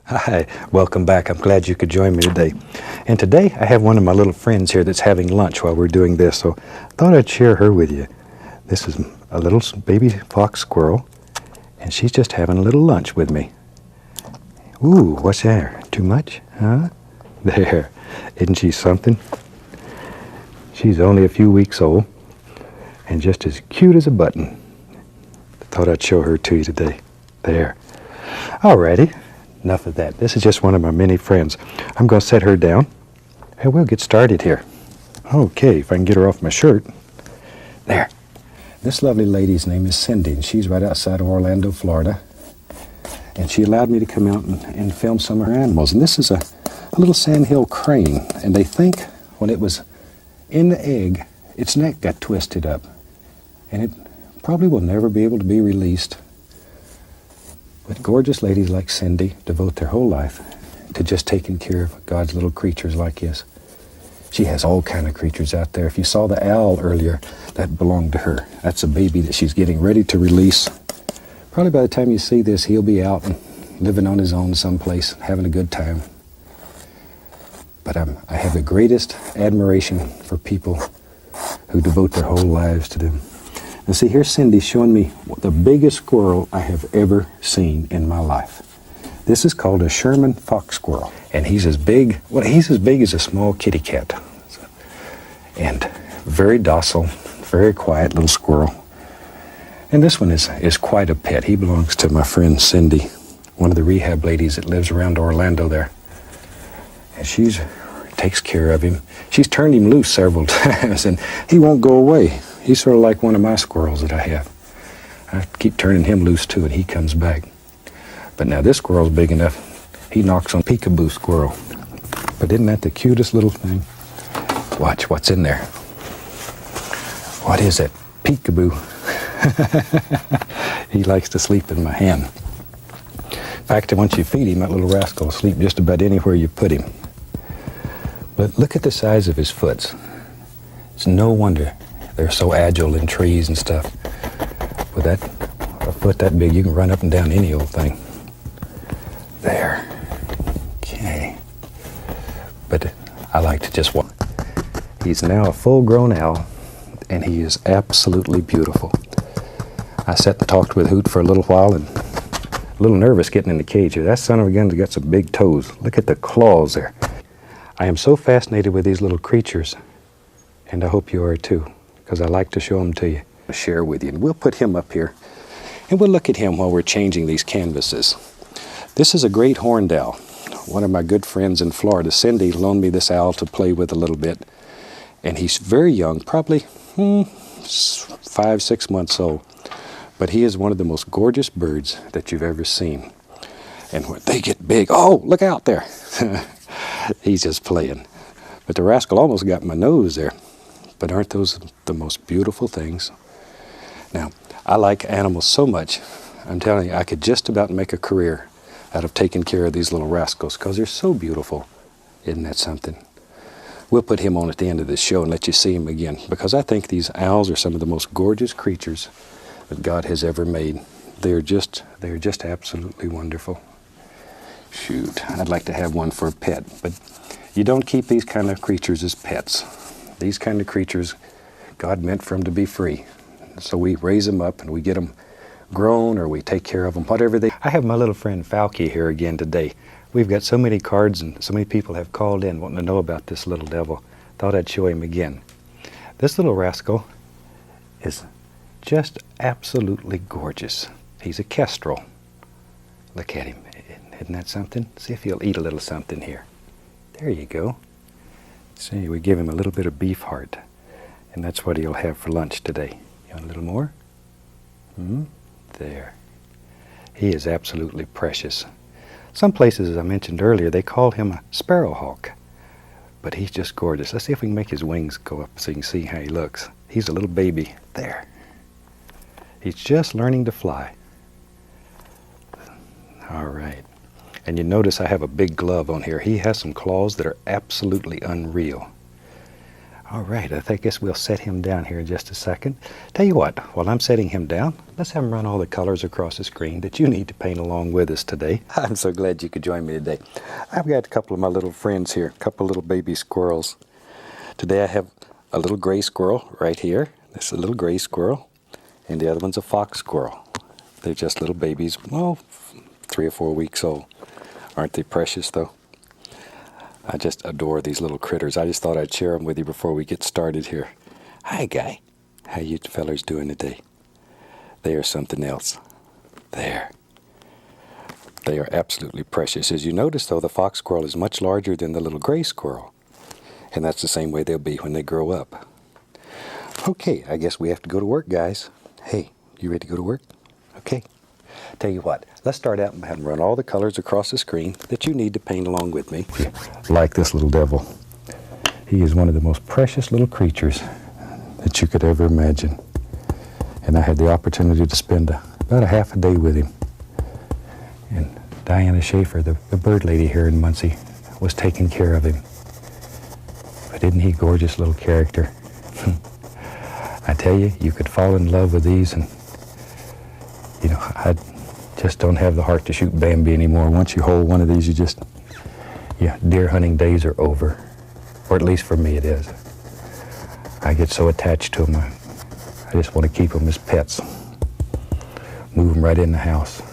Hi, welcome back. I'm glad you could join me today. And today I have one of my little friends here that's having lunch while we're doing this, so I thought I'd share her with you. This is a little baby fox squirrel, and she's just having a little lunch with me. Ooh, what's there? Too much? Huh? There. Isn't she something? She's only a few weeks old and just as cute as a button. Thought I'd show her to you today. There. Alrighty. Enough of that. This is just one of my many friends. I'm going to set her down, and we'll get started here. Okay, if I can get her off my shirt. There. This lovely lady's name is Cindy, and she's right outside of Orlando, Florida. And she allowed me to come out and film some of her animals. And this is a little sandhill crane, and they think when it was in the egg, its neck got twisted up. And it probably will never be able to be released. But gorgeous ladies like Cindy devote their whole life to just taking care of God's little creatures like this. She has all kind of creatures out there. If you saw the owl earlier, that belonged to her. That's a baby that she's getting ready to release. Probably by the time you see this, he'll be out and living on his own someplace, having a good time. But I have the greatest admiration for people who devote their whole lives to them. And see, here's Cindy showing me the biggest squirrel I have ever seen in my life. This is called a Sherman fox squirrel. And he's as big as a small kitty cat. And very docile, very quiet little squirrel. And this one is quite a pet. He belongs to my friend Cindy, one of the rehab ladies that lives around Orlando there. And she takes care of him. She's turned him loose several times, and he won't go away. He's sort of like one of my squirrels that I have. I keep turning him loose too, and he comes back. But now this squirrel's big enough, he knocks on peekaboo squirrel. But isn't that the cutest little thing? Watch what's in there. What is it? Peekaboo. He likes to sleep in my hand. In fact, once you feed him, that little rascal will sleep just about anywhere you put him. But look at the size of his foot. It's no wonder they're so agile in trees and stuff. With a foot that big, you can run up and down any old thing. There. Okay. But I like to just walk. He's now a full-grown owl, and he is absolutely beautiful. I sat and talked with Hoot for a little while, and a little nervous getting in the cage here. That son of a gun's got some big toes. Look at the claws there. I am so fascinated with these little creatures, and I hope you are too, because I like to show them to you, share with you. And we'll put him up here, and we'll look at him while we're changing these canvases. This is a great horned owl. One of my good friends in Florida, Cindy, loaned me this owl to play with a little bit. And he's very young, probably 5, 6 months old. But he is one of the most gorgeous birds that you've ever seen. And when they get big, oh, look out there. He's just playing. But the rascal almost got my nose there. But aren't those the most beautiful things? Now, I like animals so much, I'm telling you, I could just about make a career out of taking care of these little rascals because they're so beautiful. Isn't that something? We'll put him on at the end of this show and let you see him again, because I think these owls are some of the most gorgeous creatures that God has ever made. They're just absolutely wonderful. Shoot, I'd like to have one for a pet, but you don't keep these kind of creatures as pets. These kind of creatures, God meant for them to be free. So we raise them up and we get them grown, or we take care of them, whatever they... I have my little friend Falky here again today. We've got so many cards and so many people have called in wanting to know about this little devil. Thought I'd show him again. This little rascal is just absolutely gorgeous. He's a kestrel. Look at him. Isn't that something? See if he'll eat a little something here. There you go. See, we give him a little bit of beef heart, and that's what he'll have for lunch today. You want a little more? There. He is absolutely precious. Some places, as I mentioned earlier, they call him a sparrowhawk, but he's just gorgeous. Let's see if we can make his wings go up so you can see how he looks. He's a little baby. There. He's just learning to fly. All right. And you notice I have a big glove on here. He has some claws that are absolutely unreal. All right, I guess we'll set him down here in just a second. Tell you what, while I'm setting him down, let's have him run all the colors across the screen that you need to paint along with us today. I'm so glad you could join me today. I've got a couple of my little friends here, a couple of little baby squirrels. Today I have a little gray squirrel right here. This is a little gray squirrel, and the other one's a fox squirrel. They're just little babies, well, 3 or 4 weeks old. Aren't they precious, though? I just adore these little critters. I just thought I'd share them with you before we get started here. Hi, Guy. How you fellers doing today? They are something else. There. They are absolutely precious. As you notice, though, the fox squirrel is much larger than the little gray squirrel. And that's the same way they'll be when they grow up. Okay, I guess we have to go to work, guys. Hey, you ready to go to work? Okay. Tell you what, let's start out and have them run all the colors across the screen that you need to paint along with me. Like this little devil. He is one of the most precious little creatures that you could ever imagine. And I had the opportunity to spend about a half a day with him. And Diana Schaefer, the bird lady here in Muncie, was taking care of him. But isn't he a gorgeous little character? I tell you, you could fall in love with these, and you know, I just don't have the heart to shoot Bambi anymore. Once you hold one of these, deer hunting days are over. Or at least for me it is. I get so attached to them, I just want to keep them as pets. Move them right in the house.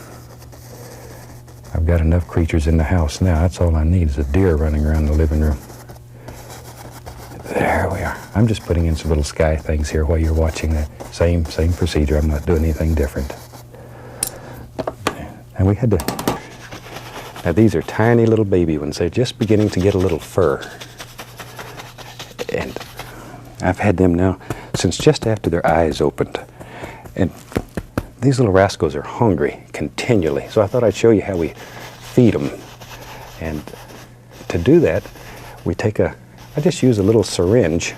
I've got enough creatures in the house now. That's all I need is a deer running around the living room. There we are. I'm just putting in some little sky things here while you're watching that. Same procedure. I'm not doing anything different. And we had to, now these are tiny little baby ones. They're just beginning to get a little fur. And I've had them now since just after their eyes opened. And these little rascals are hungry continually. So I thought I'd show you how we feed them. And to do that, we take I just use a little syringe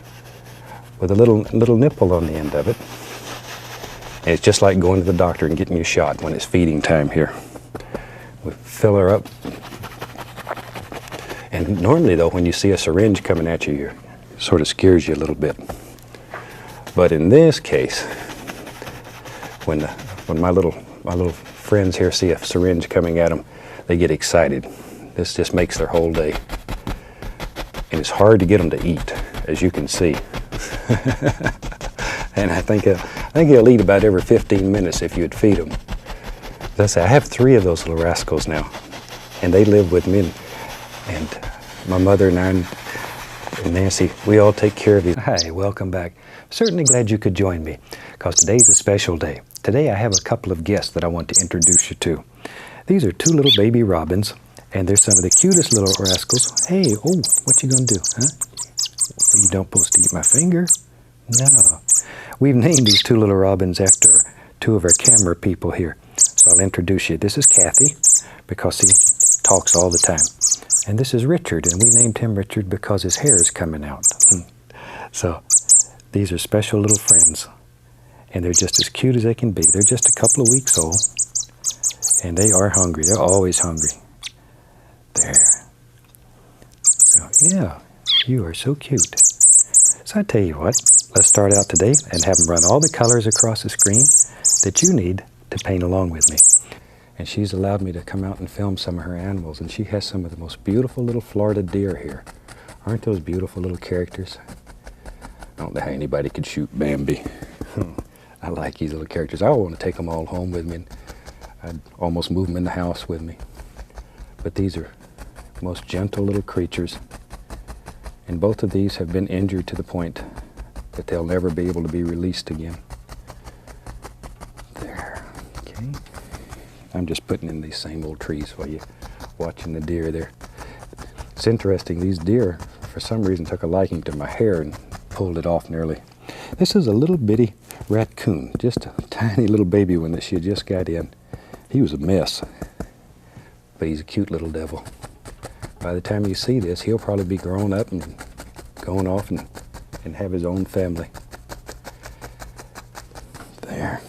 with a little nipple on the end of it. And it's just like going to the doctor and getting you a shot when it's feeding time here. We fill her up. And normally, though, when you see a syringe coming at you, it sort of scares you a little bit. But in this case, when my little friends here see a syringe coming at them, they get excited. This just makes their whole day. And it's hard to get them to eat, as you can see. And I think he'll eat about every 15 minutes if you'd feed him. As I say, I have 3 of those little rascals now, and they live with me. And my mother and I and Nancy, we all take care of you. Hi, welcome back. Certainly glad you could join me, because today's a special day. Today I have a couple of guests that I want to introduce you to. These are 2 little baby robins, and they're some of the cutest little rascals. Hey, oh, what you gonna do, huh? You don't supposed to eat my finger? No. We've named these 2 little robins after 2 of our camera people here. So I'll introduce you. This is Kathy, because he talks all the time. And this is Richard, and we named him Richard because his hair is coming out. So these are special little friends, and they're just as cute as they can be. They're just a couple of weeks old, and they are hungry. They're always hungry. There. So yeah, you are so cute. So I tell you what, let's start out today and have them run all the colors across the screen that you need to paint along with me. And she's allowed me to come out and film some of her animals, and she has some of the most beautiful little Florida deer here. Aren't those beautiful little characters? I don't know how anybody could shoot Bambi. I like these little characters. I want to take them all home with me, and I'd almost move them in the house with me. But these are most gentle little creatures, and both of these have been injured to the point that they'll never be able to be released again. There, okay. I'm just putting in these same old trees while you're watching the deer there. It's interesting, these deer, for some reason, took a liking to my hair and pulled it off nearly. This is a little bitty raccoon, just a tiny little baby one that she had just got in. He was a mess, but he's a cute little devil. By the time you see this, he'll probably be grown up and going off and have his own family. There.